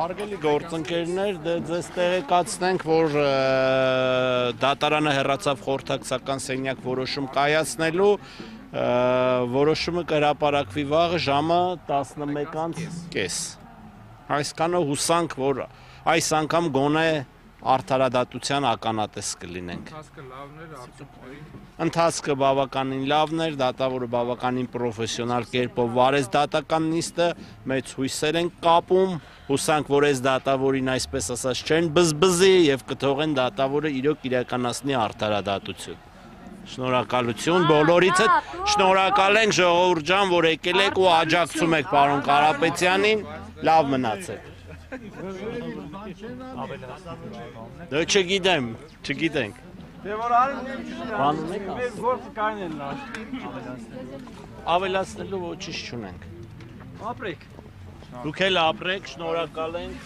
Հարգելի գործընկերներ, ձեզ տեղեկացնենք, որ դատարանը հեռացավ խորհրդակցական սենյակ որոշում կայացնելու, որոշումը կհրապարակվի վաղը ժամը 11:30։ Այսքանը հուսանք, որ այս անգամ գոնե արդարադատության ականատես կլինենք։ Ընթացքը բավականին լավն էր, դատավորը բավականին պրոֆեսիոնալ կերպով վարեց դատական նիստը, մեծ հույսեր ենք կապում, հուսանք, որ այս դատավորին այսպես ասած չեն բզբզի եւ կթողեն դատավորը իրոք իրականացնի արդարադատություն։ Շնորհակալություն բոլորիցս, շնորհակալ ենք ժողովուրդ ջան, որ եկել եք ու աջակցում եք պարոն Կարապետյանին, լավ մնացեք։ Դե չգիտենք։ Դե որ արին մեր գործը կանեն Ավելացնելու ոչինչ չունենք։ Ապրեք։ Դուք էլ ապրեք, շնորհակալ ենք։